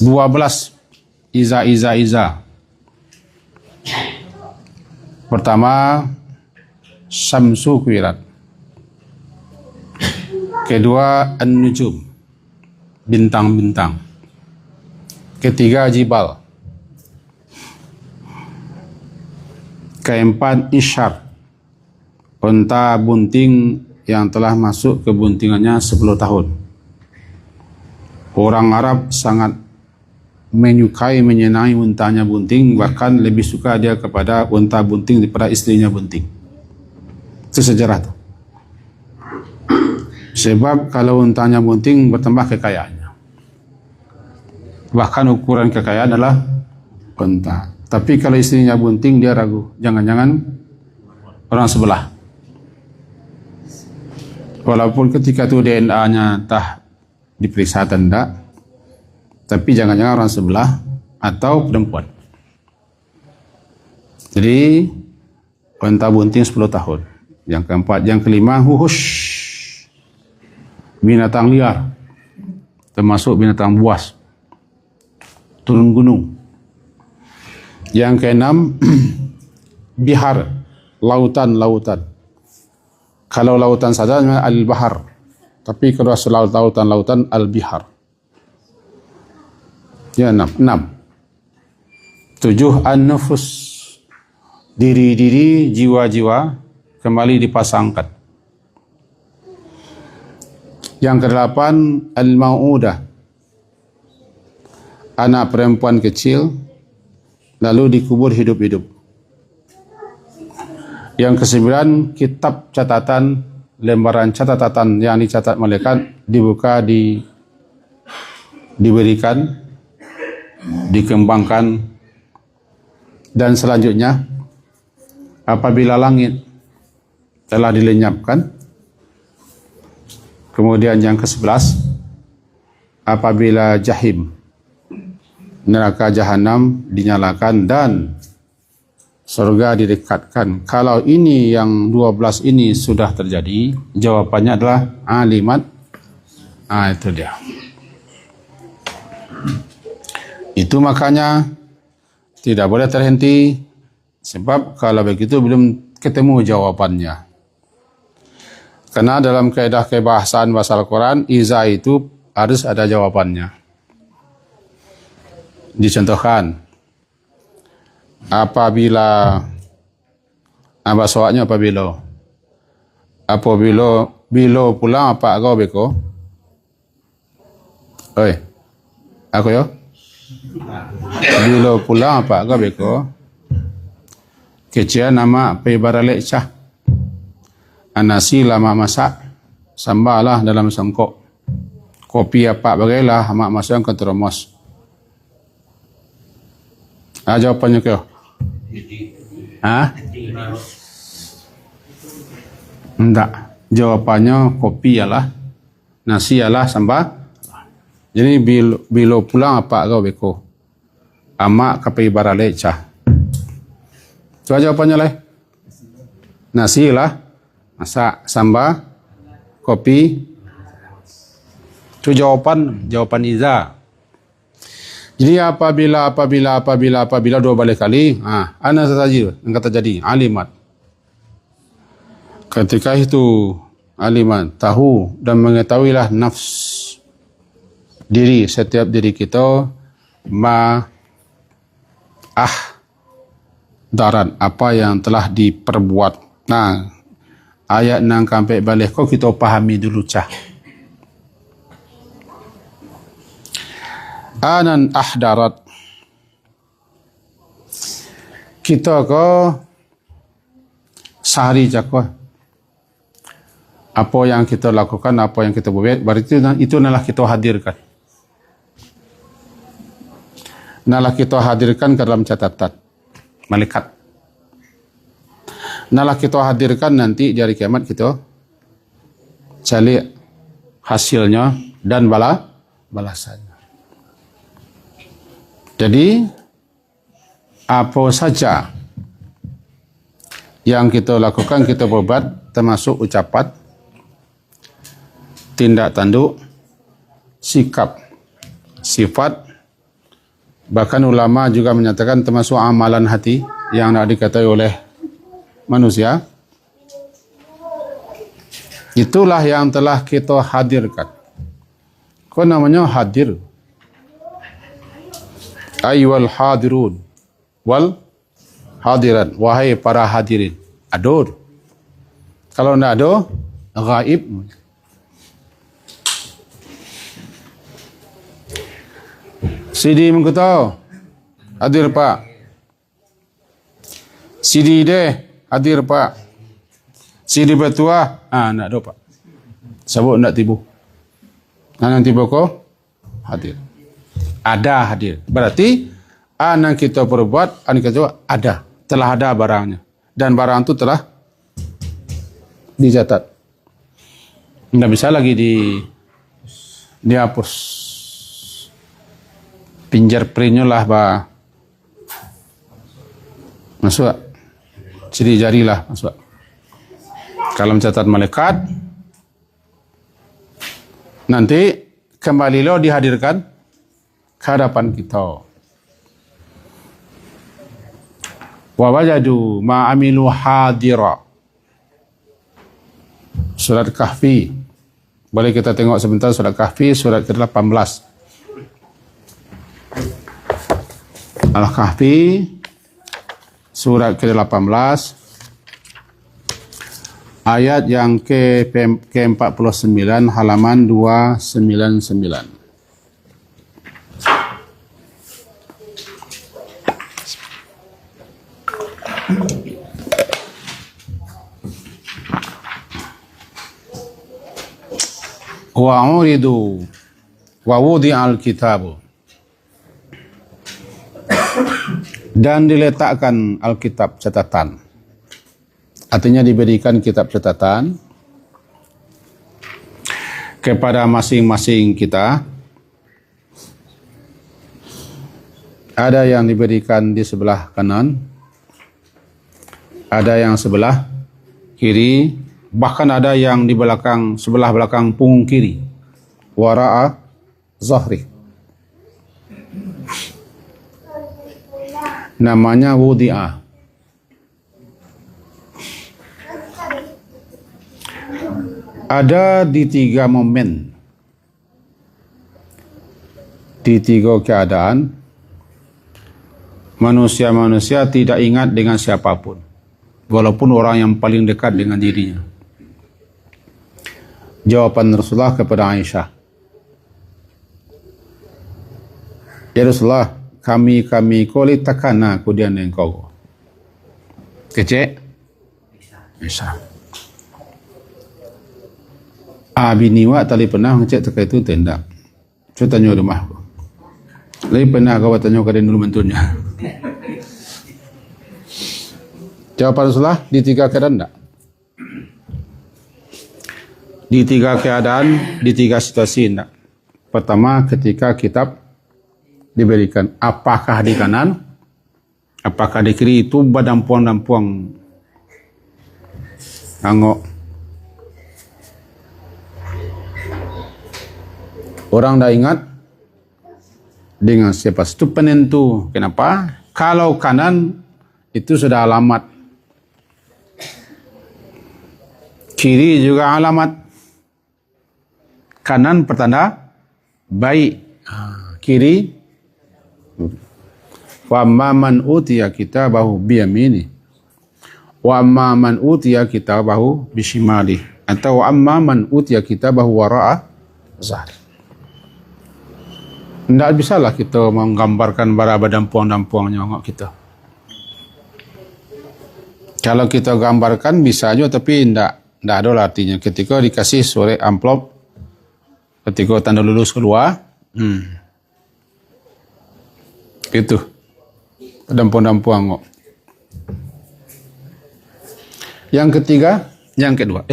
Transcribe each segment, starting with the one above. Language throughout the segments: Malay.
12 iza. Pertama, Syamsu kuirat. Kedua, An-Nujum, bintang-bintang. Ketiga, Jibal. Keempat, Isyar, unta bunting yang telah masuk ke buntingannya 10 tahun. Orang Arab sangat menyukai, menyenangi untanya bunting, bahkan lebih suka dia kepada unta bunting daripada istrinya bunting. Itu sejarah itu. Sebab kalau untanya bunting bertambah kekayaannya. Bahkan ukuran kekayaan adalah unta. Tapi kalau istrinya bunting dia ragu, jangan-jangan orang sebelah. Walaupun ketika itu DNA-nya tak diperiksa atau tidak, tapi jangan-jangan orang sebelah atau perempuan. Jadi unta bunting 10 tahun. Yang keempat, yang kelima, Wuhush, binatang liar, termasuk binatang buas, turun gunung. Yang keenam, Bihar, lautan. Kalau lautan saja al-bahar, tapi kalau lautan al-bihar. Ya, 6. 7, an-nufus, diri-diri, jiwa-jiwa kembali dipasangkan. Yang ke-8, al-mau'udah, anak perempuan kecil lalu dikubur hidup-hidup. Yang ke-9, kitab catatan, lembaran catatan yang dicatat malaikat dibuka, diberikan, dikembangkan. Dan selanjutnya, apabila langit telah dilenyapkan. Kemudian yang ke-11, apabila jahim, neraka jahanam dinyalakan dan surga didekatkan. Kalau ini yang 12 ini sudah terjadi, jawabannya adalah alimat. Itu dia. Itu makanya tidak boleh terhenti, sebab kalau begitu belum ketemu jawabannya. Karena dalam kaedah kebahasaan bahasa Al-Quran, iza itu harus ada jawabannya. Dicontohkan, apabila, apa soalnya apabila bilo pulang apa kau beko? Oi, aku yo. Bilo pulang apa kau beko? Kecil nama pebaralek cah. Nasi lama masak, sambalah dalam sangkok. Kopi apa bagailah, mak masuk ke termos. Jawapannya kau? Enggak. Jawapannya kopi ialah, nasi ialah sambal. Jadi bilo pulang apa kau beko? Amak kapai barale cah. Itu jawapannya lah. Nasi lah, masak, sambal, kopi. Itu jawapan iza. Jadi apabila 12 kali, ana saja yang kata jadi alimat. Ketika itu alimat tahu dan mengetahuilah nafs diri, setiap diri kita darat apa yang telah diperbuat. Nah, ayat nang sampai balik kau kita pahami dulu cah. Anan ahdarat, kita ko sehari jakwa apa yang kita lakukan, apa yang kita buat, berarti itu nalah kita hadirkan. Nalah kita hadirkan ke dalam catatan malaikat. Nalah kita hadirkan nanti di hari kiamat, kita cari hasilnya dan balasannya. Jadi apa saja yang kita lakukan, kita berbuat, termasuk ucapan, tindak tanduk, sikap, sifat, Bahkan ulama juga menyatakan termasuk amalan hati yang nak diketahui oleh manusia. Itulah yang telah kita hadirkan. Kau namanya hadir. Ayyuhal hadirun wal hadiran. Wahai para hadirin. Adur. Kalau tidak ada, gaib. Sidi mengkutau. Hadir Pak. Sidi deh. Hadir Pak. Sidi bertuah. Nak ada Pak. Sabuk nak tibu. Nak tibu kau? Hadir. Ada hadir. Berarti, yang kita perbuat, yang kita ada. Telah ada barangnya. Dan barang itu telah dicatat. Tidak bisa lagi dihapus. Fingerprintnya lah masuk. Ciri jari lah masuk. Kalau mencatat malaikat, nanti kembali lo dihadirkan ke hadapan kita. Wa wajadu ma amilu hadira. Surat Kahfi. Boleh kita tengok sebentar surat Kahfi, surat ke-18. Al-Kahfi, surat ke-18, ayat yang ke-49, halaman 299. Wa'uridu wa wudi'al kitabu, dan diletakkan Alkitab catatan. Artinya diberikan kitab catatan kepada masing-masing kita. Ada yang diberikan di sebelah kanan, ada yang sebelah kiri, bahkan ada yang di belakang, sebelah belakang punggung kiri, wara'a zahri. Namanya wudi'ah. Ada di 3 momen, di 3 keadaan manusia-manusia tidak ingat dengan siapapun, walaupun orang yang paling dekat dengan dirinya. Jawaban Rasulullah kepada Aisyah, ya Rasulullah, kami koli takana kudian engkau. Kecek? Aisyah. Biniwa tali pernah ngecek terkait itu tendak. Saya tanya rumah aku. Lagi pernah kau tanya keadaan dulu menturnya. Jawaban Rasulullah di 3 keadaan tak? Di 3 keadaan, di 3 situasi tak? Pertama, ketika kitab diberikan, apakah di kanan, apakah di kiri, itu badampuang-dampuang angok. Orang dah ingat dengan siapa. Itu penentu. Kenapa? Kalau kanan itu sudah alamat, kiri juga alamat. Kanan pertanda baik, kiri wa amma man utiya kitabahu biyamini wa amma man utiya kitabahu bishimali, atau wa amma man utiya kitabahu wara'a zahri. Tidak bisalah kita menggambarkan bara dampuang-dampuang nyongok kita. Kalau kita gambarkan bisa aja, tapi tidak ada artinya. Ketika dikasih surat amplop, ketika tanda lulus keluar, itu dampuang-dampuang. Yang ketiga, yang kedua,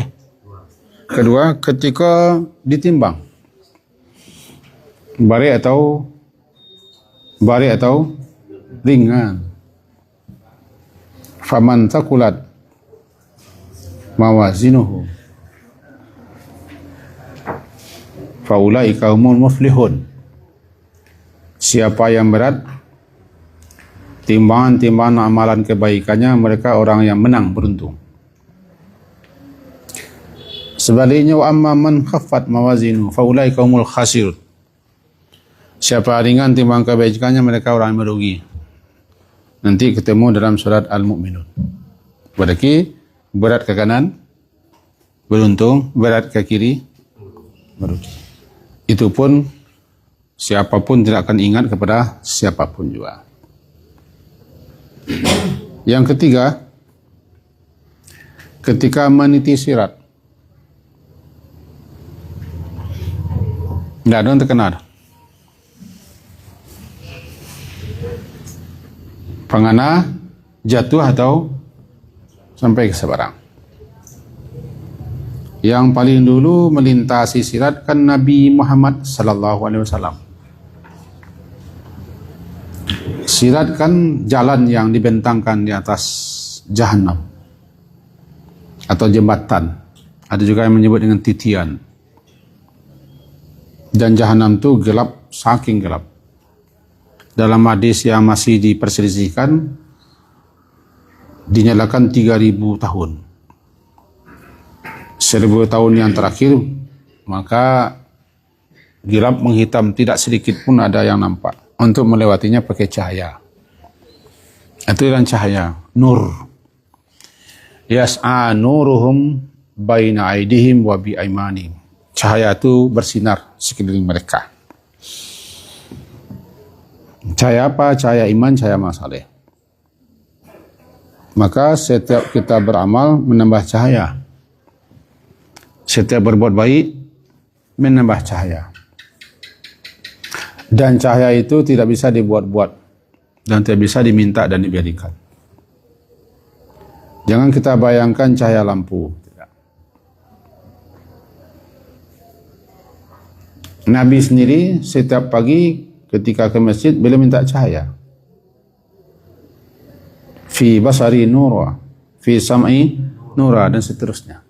ketika ditimbang, barik atau ringan. Faman takulat mawazinuhu faulaika humul muflihun. Siapa yang berat timbangan-timbangan amalan kebaikannya, mereka orang yang menang, beruntung. Sebaliknya, wa amma man khaffat mawazinu fa ulaika humul khasirun. Siapa ringan timbangan kebaikannya, mereka orang yang merugi. Nanti ketemu dalam surat Al-Mu'minun. Berarti berat ke kanan beruntung, berat ke kiri merugi. Itu pun siapapun tidak akan ingat kepada siapapun juga. Yang ketiga, ketika meniti sirat, tidak ada yang terkena. Pengana jatuh atau sampai ke sebarang. Yang paling dulu melintasi sirat kan Nabi Muhammad sallallahu alaihi wasallam. Sirat kan jalan yang dibentangkan di atas Jahannam atau jembatan. Ada juga yang menyebut dengan titian. Dan Jahannam itu gelap, saking gelap. Dalam hadis yang masih diperselisihkan, dinyalakan 3.000 tahun. 1.000 tahun yang terakhir, maka gelap menghitam, tidak sedikit pun ada yang nampak. Untuk melewatinya pakai cahaya. Itu yang cahaya, nur. Yas'a nuruhum baina aidihim wa bi aimanihim. Cahaya itu bersinar sekeliling mereka. Cahaya apa? Cahaya iman, cahaya amal saleh. Maka setiap kita beramal menambah cahaya. Setiap berbuat baik menambah cahaya. Dan cahaya itu tidak bisa dibuat-buat dan tidak bisa diminta dan dibiarkan. Jangan kita bayangkan cahaya lampu. Nabi sendiri setiap pagi ketika ke masjid beliau minta cahaya. Fi basari nura, fi sam'i nura, dan seterusnya.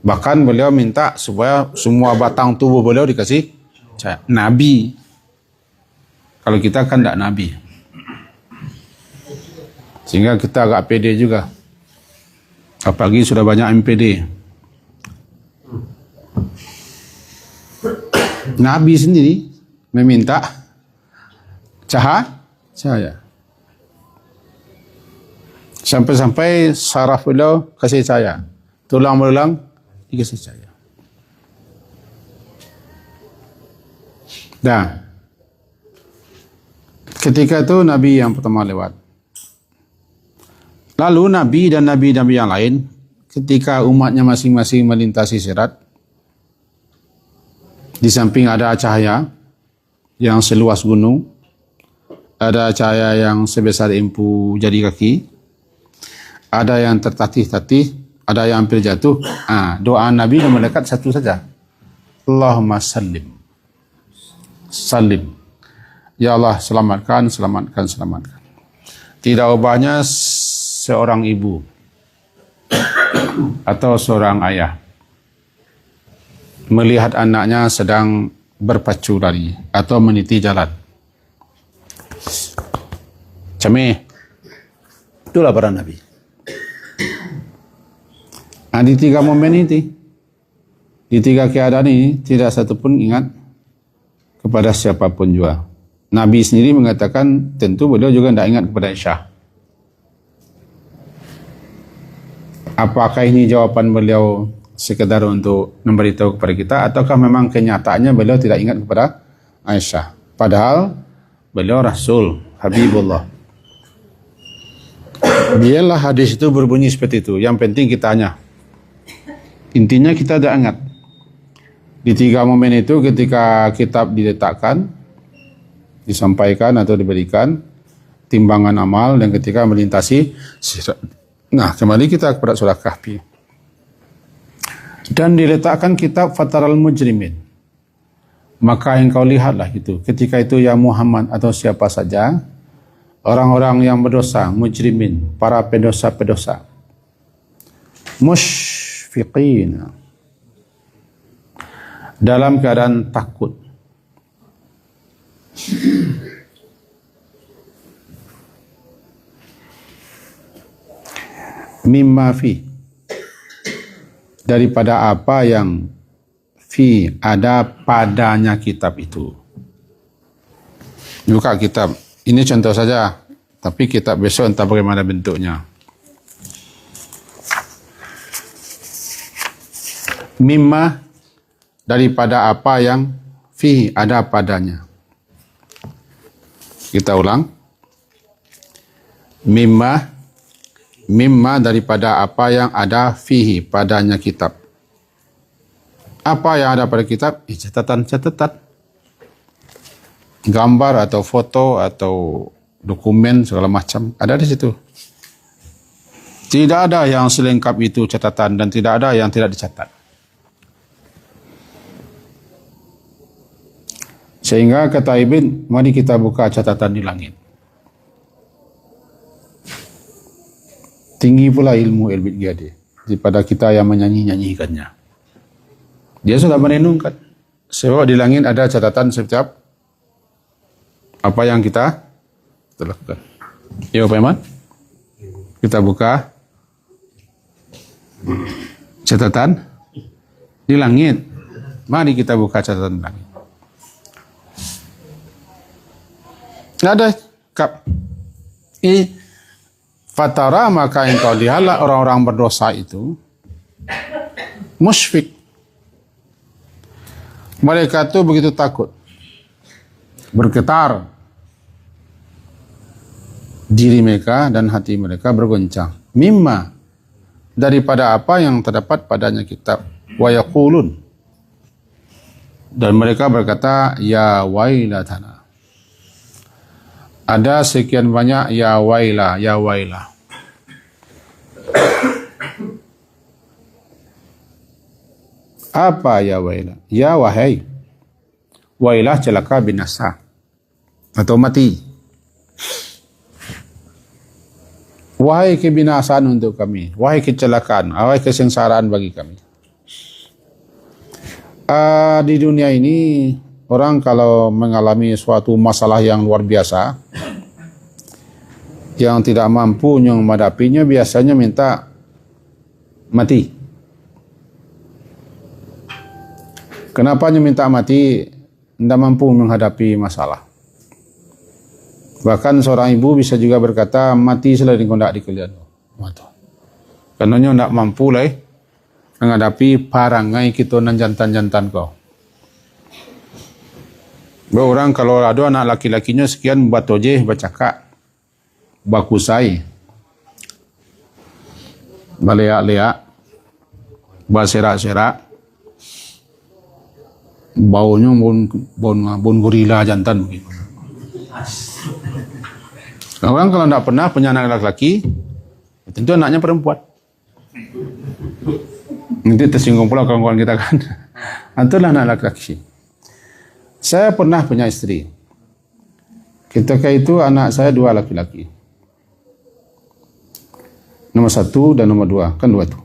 Bahkan beliau minta supaya semua batang tubuh beliau dikasih cahaya. Nabi. Kalau kita kan tidak Nabi. Sehingga kita agak pede juga. Apalagi sudah banyak MPD. Nabi sendiri meminta cahaya. Sampai-sampai saraf beliau kasih cahaya. Tulang belulang dikasih cahaya. Nah, ketika itu Nabi yang pertama lewat. Lalu Nabi dan Nabi-Nabi yang lain, ketika umatnya masing-masing melintasi sirat, di samping ada cahaya yang seluas gunung, ada cahaya yang sebesar empu jari kaki, ada yang tertatih-tatih, ada yang hampir jatuh. Doa Nabi dan malaikat satu saja. Allahumma sallim. Salim. Ya Allah, selamatkan. Tidak ubahnya seorang ibu atau seorang ayah melihat anaknya sedang berpacu lari atau meniti jalan. Camih. Itulah para Nabi. Di 3 momen ini, di 3 keadaan ini, tidak satu pun ingat kepada siapapun juga. Nabi sendiri mengatakan tentu beliau juga tidak ingat kepada Aisyah. Apakah ini jawaban beliau sekedar untuk memberitahu kepada kita, ataukah memang kenyataannya beliau tidak ingat kepada Aisyah? Padahal beliau Rasul, Habibullah. Biarlah hadis itu berbunyi seperti itu. Yang penting kita hanya, intinya kita tidak ingat. Di 3 momen itu ketika kitab diletakkan, disampaikan atau diberikan timbangan amal, dan ketika melintasi sirat. Nah, kembali kita kepada surah Kahfi. Dan diletakkan kitab Fataral Mujrimin. Maka engkau lihatlah itu. Ketika itu ya Muhammad atau siapa saja, orang-orang yang berdosa, mujrimin, para pedosa-pedosa, musyfiqin, dalam keadaan takut. mimma fi, daripada apa yang fi ada padanya kitab itu. Buka kitab. Ini contoh saja, tapi kitab besok entah bagaimana bentuknya. Mimma, daripada apa yang fi ada padanya. Kita ulang. Mimma daripada apa yang ada fihi padanya kitab. Apa yang ada pada kitab? Catatan-catatan. Gambar atau foto atau dokumen segala macam ada di situ. Tidak ada yang selengkap itu catatan dan tidak ada yang tidak dicatat. Sehingga kata Ibn, mari kita buka catatan di langit. Tinggi pula ilmu Ibn Ghadi daripada kita yang menyanyi-nyanyikannya. Dia sudah merenungkan. Sebab di langit ada catatan setiap apa yang kita lakukan. Ya Pak Iman? Kita buka catatan di langit. Mari kita buka catatan di langit. Ada kap. Fatara, maka engkau lihatlah orang-orang berdosa itu musyfik. Mereka itu begitu takut, bergetar diri mereka dan hati mereka bergoncang. Mimma, daripada apa yang terdapat padanya kitab. Wa yaqulun, dan mereka berkata, ya wailatana. Ada sekian banyak ya wailah, ya wailah. Apa ya wailah? Ya wahai. Wailah celaka binasa atau mati. Wahai kebinasaan untuk kami, wahai kecelakaan, wahai kesengsaraan bagi kami. Di dunia ini orang kalau mengalami suatu masalah yang luar biasa, yang tidak mampu menghadapinya, biasanya minta mati. Kenapa minta mati? Tidak mampu menghadapi masalah. Bahkan seorang ibu bisa juga berkata, mati selain kau tidak dikelian. Karena tidak mampu lah menghadapi parangai kita dan jantan-jantan kau. Orang kalau ada anak laki-lakinya sekian batojeh, bacakak, bakusai, baleak-leak, baserak-serak, baunya bon gorila jantan begitu. Orang kalau tidak pernah punya anak laki-laki, tentu anaknya perempuan. Nanti tersinggung pula kawan-kawan kita kan. Itulah anak laki-laki. Saya pernah punya istri. Ketika itu anak saya 2 laki-laki. Nomor 1 dan nomor 2. Kan 2 tu.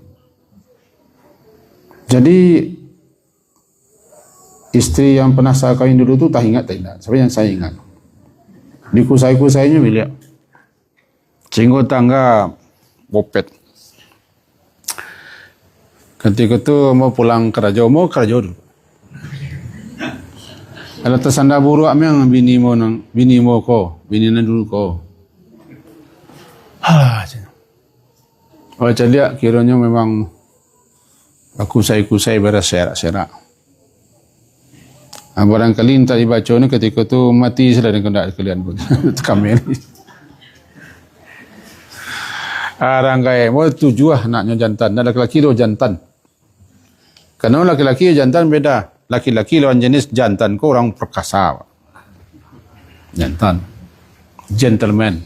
Jadi istri yang pernah saya kawin dulu tu tak ingat. Siapa yang saya ingat? Dikusai-kusainya bila cinggo tangga bopet. Ketika itu mau pulang kerja dulu. Kalau tersanda buruk amang bini mo ko, bini na dulu ko. Oh jadi kiranya memang aku kusai berserak-serak. Barangkali entah dibaca ni ketika tu mati selain kena kalian pun kamera. Arangkai mau 7 anaknya jantan, dan laki-laki lo jantan. Karena laki-laki jantan beda. Laki-laki lawan jenis jantan ko orang perkasa. Jantan. Gentleman.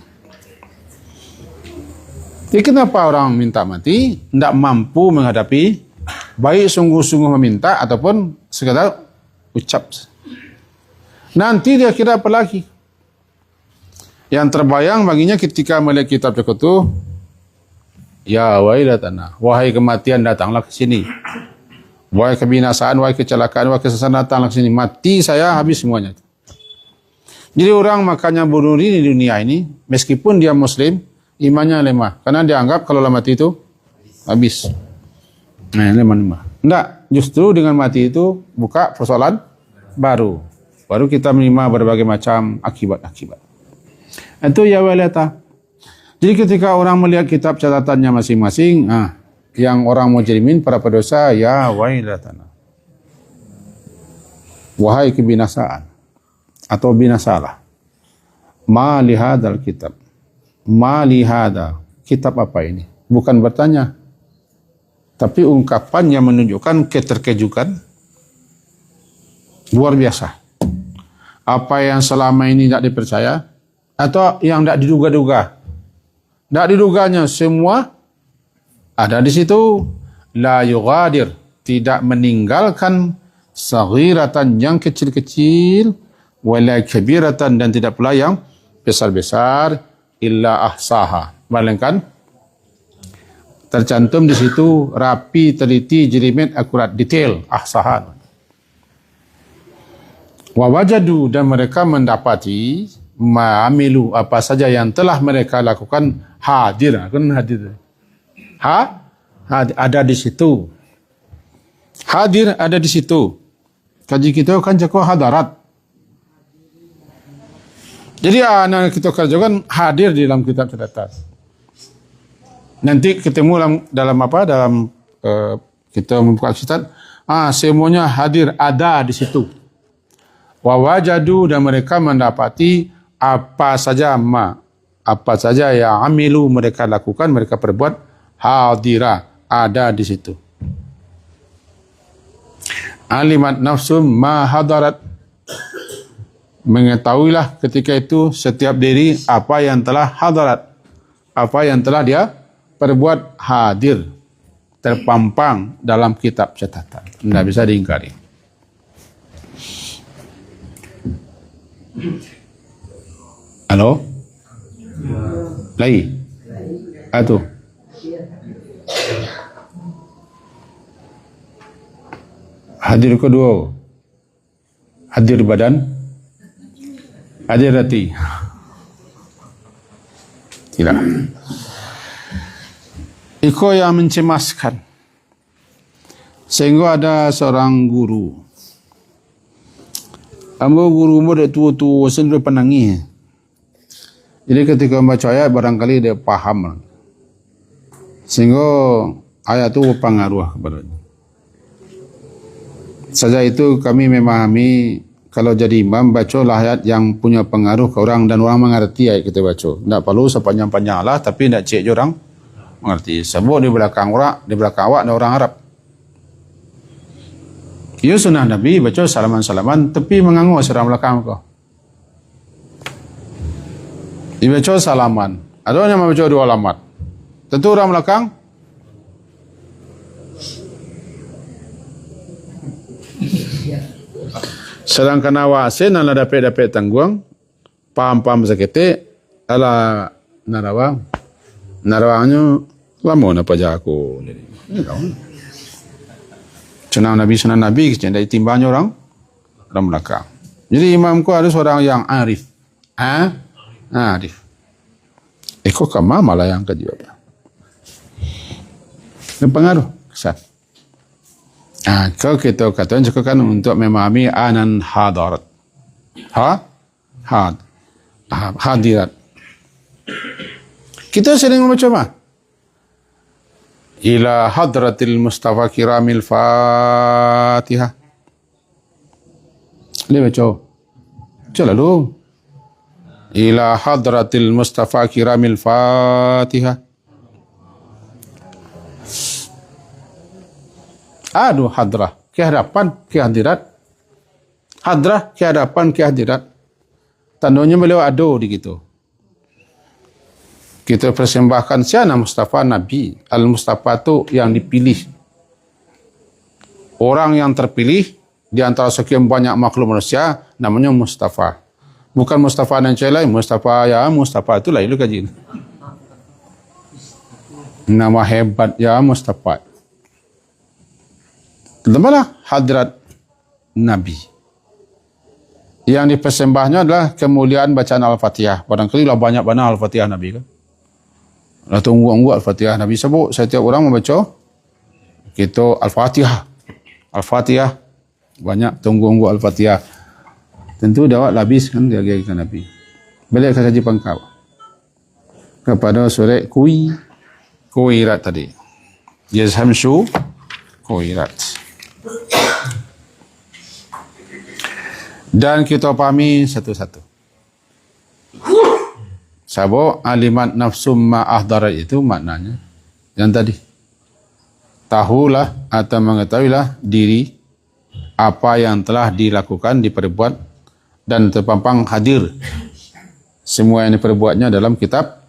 Jadi kenapa orang minta mati? Tidak mampu menghadapi, baik sungguh-sungguh meminta ataupun sekadar ucap. Nanti dia kira apa lagi? Yang terbayang baginya ketika melihat kitab itu, ya wailatana, wahai kematian datanglah ke sini. Wahai kebinasaan, wahai kecelakaan, wahai kesesatan datanglah ke sini. Mati saya, habis semuanya. Jadi orang makanya bunuh diri di dunia ini, meskipun dia Muslim, imannya lemah. Karena dianggap kalau mati itu habis. Nah, lemah. Enggak, justru dengan mati itu buka persoalan baru. Baru kita menerima berbagai macam akibat-akibat. Itu ya walata. Jadi ketika orang melihat kitab catatannya masing-masing, yang orang mujrimin, para pendosa, ya wailatana. Wahai kebinasaan atau binasalah. Ma lihadal kitab. Ma lihada. Kitab apa ini? Bukan bertanya. Tapi ungkapan yang menunjukkan keterkejukan luar biasa. Apa yang selama ini tidak dipercaya atau yang tidak diduga-duga. Tidak diduganya semua ada di situ. La yughadir, tidak meninggalkan saghiratan yang kecil-kecil, wala kabiratan, dan tidak pula yang besar-besar, illa ahsaha, melainkan tercantum di situ rapi, teliti, jelimet, akurat, detail, ahsaha. Wa wajadu, dan mereka mendapati ma'amilu, apa saja yang telah mereka lakukan, hadir, kan hadir. Ada di situ. Hadir ada di situ. Kaji kita kan jago hadarat. Jadi anak kita kerjakan hadir di dalam kitab catatan. Nanti ketemu dalam apa? Dalam kita membuka kitab. Semuanya hadir ada di situ. Wa wajadu, dan mereka mendapati apa saja yang amilu mereka lakukan, mereka perbuat, hadira ada di situ. Alimat nafsum ma hadarat, mengetahuilah ketika itu setiap diri apa yang telah hadarat, apa yang telah dia perbuat, hadir, terpampang dalam kitab catatan, tidak bisa diingkari. Halo? Lagi? Atuh. Hadir kedua. Hadir badan. Hadir hati. Tidak. Iko yang mencemaskan. Sehingga ada seorang guru. Ambo guru mu dah tua-tua sendiri penangis. Jadi ketika membaca ayat barangkali dia paham. Sehingga ayat itu berpengaruh kepadanya. Saja itu kami memahami kalau jadi imam bacalah ayat yang punya pengaruh ke orang dan orang mengerti ayat kita baca. Tak perlu sepanjang-panjang lah, tapi tak cek je orang mengerti. Sebab di belakang awak ada orang Arab. Ya sunnah Nabi baca salaman-salaman tapi mengangguk seorang belakang kau. Dibaca salaman. Ada yang membaca dua alamat. Tentu orang belakang sedangkan awak sen ala dapat tangguang paham-paham sakit ala narawangnya lama napa jago jadi sunnah Nabi dari timbangnya orang belakang. Jadi imamku harus orang yang arif. Arif. Kok kama malah yang kejawab. Pengaruh kesan. Kalau kita katakan juga kan untuk memahami anan hadarat. Hadirat. Kita sering membaca apa? Ila hadratil Mustafa kiramil Fatihah. Dia baca. Coba lu. Ila hadratil Mustafa kiramil Fatihah. Aduh hadrah, kehadapan, kehadirat. Hadrah, kehadapan, kehadirat. Tandanya beliau ada di gitu. Kita persembahkan siapa Mustafa Nabi. Al-Mustafa itu yang dipilih. Orang yang terpilih di antara sekian banyak makhluk manusia namanya Mustafa. Bukan Mustafa dan cewek lain. Mustafa itu lah itu kajian. Nama hebat ya Mustafa. Lembalah hadrat Nabi. Yang dipersembahnya adalah kemuliaan bacaan Al-Fatihah. Barangkali lah banyak Al-Fatihah Nabi kan. Lah tunggu Al-Fatihah. Nabi sebut setiap orang membaca kita Al-Fatihah. Al-Fatihah. Banyak tunggu Al-Fatihah. Tentu dakwah habis kan dia ke Nabi. Balik ke kaji pangkal. Kepada surat Kuwirat tadi. Yazhamsu Kuwirat. Dan kita pahami satu-satu. Sabo alimat nafsum ma'ahdarat itu maknanya yang tadi. Tahulah atau mengetahuilah diri apa yang telah dilakukan, diperbuat dan terpampang hadir. Semua yang diperbuatnya dalam kitab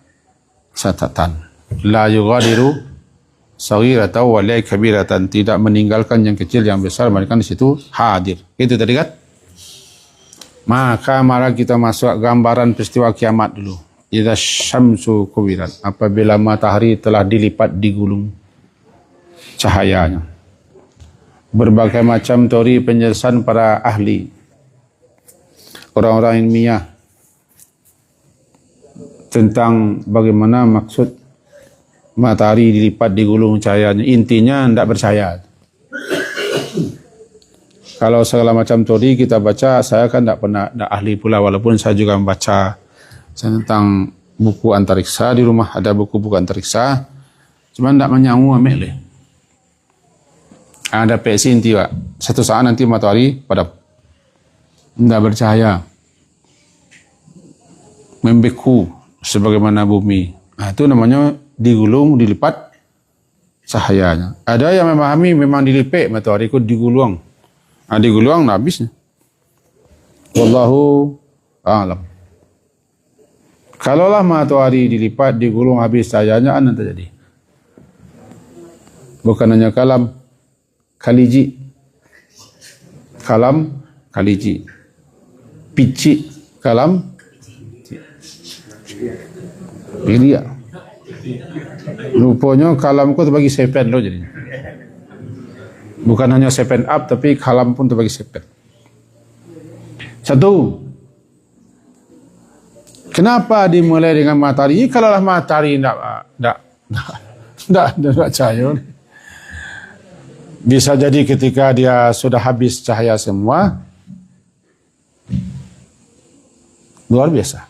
catatan. La yughadiru saghiratan wa la kabiratan, tidak meninggalkan yang kecil yang besar, melainkan di situ hadir. Itu tadi kan? Maka mari kita masuk gambaran peristiwa kiamat dulu. Idza syamsu kuwirat, apabila matahari telah dilipat digulung cahayanya. Berbagai macam teori penjelasan para ahli, orang-orang ilmiah tentang bagaimana maksud matahari dilipat digulung cahayanya. Intinya tidak bercahaya. Kalau segala macam teori kita baca, saya kan tidak pernah ahli pula, walaupun saya juga membaca tentang buku antariksa, di rumah ada buku-buku antariksa, cuma tidak menyangu ambil leh. Ada peksi inti Pak, satu saat nanti matahari padam, tidak bercahaya, membeku sebagaimana bumi. Nah, itu namanya digulung, dilipat cahayanya. Ada yang memahami memang dilipik matahari itu digulung. Digulung nah habisnya. Wallahu a'lam. Kalaulah matahari dilipat, digulung habis cahayanya, apa terjadi? Bukan hanya kalam, kaliji. Kalam, kaliji. Pici, kalam, bilia. Rupanya kalamku terbagi sepen loh jadinya. Bukan hanya sepen up, tapi kalam pun terbagi sepen. Satu, kenapa dimulai dengan matahari? Kalaulah matahari tidak cahaya, bisa jadi ketika dia sudah habis cahaya semua, luar biasa.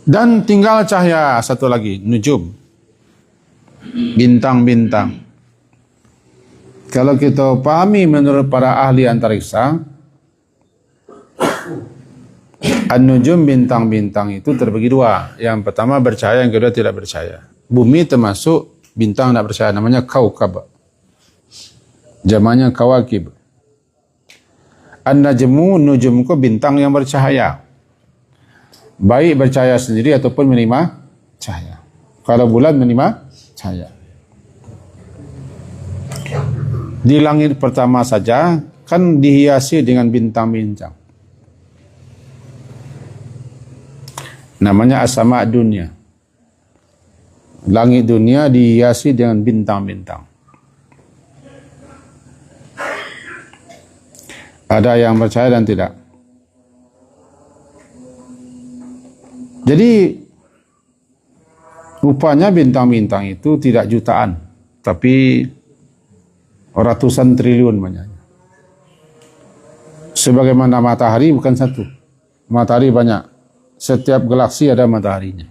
Dan tinggal cahaya satu lagi, nujum. Bintang-bintang. Kalau kita pahami menurut para ahli antariksa, an-nujum, bintang-bintang itu terbagi dua. Yang pertama bercahaya, yang kedua tidak bercahaya. Bumi termasuk bintang tidak bercahaya, namanya kaukab. Jamannya kawakib. An-najmu, nujumku bintang yang bercahaya. Baik bercahaya sendiri ataupun menerima cahaya. Kalau bulan menerima cahaya. Di langit pertama saja kan dihiasi dengan bintang-bintang. Namanya as-sama' dunia. Langit dunia dihiasi dengan bintang-bintang. Ada yang percaya dan tidak. Jadi rupanya bintang-bintang itu tidak jutaan, tapi ratusan triliun banyaknya. Sebagaimana matahari bukan satu. Matahari banyak. Setiap galaksi ada mataharinya.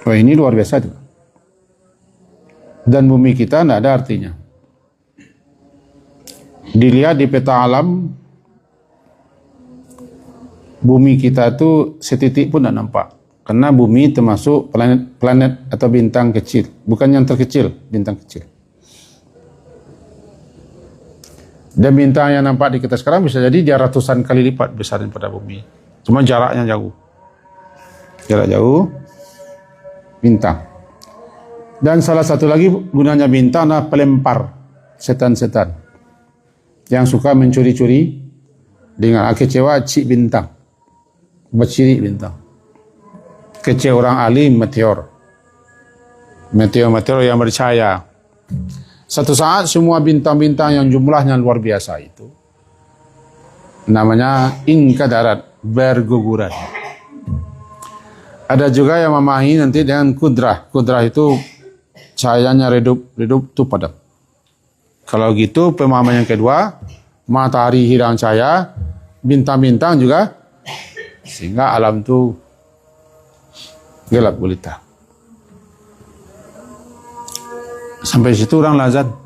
Wah, ini luar biasa tuh. Dan bumi kita tidak ada artinya. Dilihat di peta alam, bumi kita itu setitik pun tidak nampak. Karena bumi termasuk planet atau bintang kecil. Bukan yang terkecil, bintang kecil. Dan bintang yang nampak di kita sekarang bisa jadi dia ratusan kali lipat besar daripada bumi. Cuma jaraknya jauh. Jarak jauh, bintang. Dan salah satu lagi gunanya bintang adalah pelempar setan-setan. Yang suka mencuri-curi dengan kecewa cik bintang. Berciri bintang. Kecil orang alim meteor. Meteor yang bercahaya. Satu saat semua bintang-bintang yang jumlahnya luar biasa itu namanya inkadarat, berguguran. Ada juga yang memahami nanti dengan kudrah. Kudrah itu cahayanya redup itu padam. Kalau gitu pemahaman yang kedua, matahari hilang cahaya, bintang-bintang juga, sehingga alam itu gelap gulita. Sampai situ orang lazat.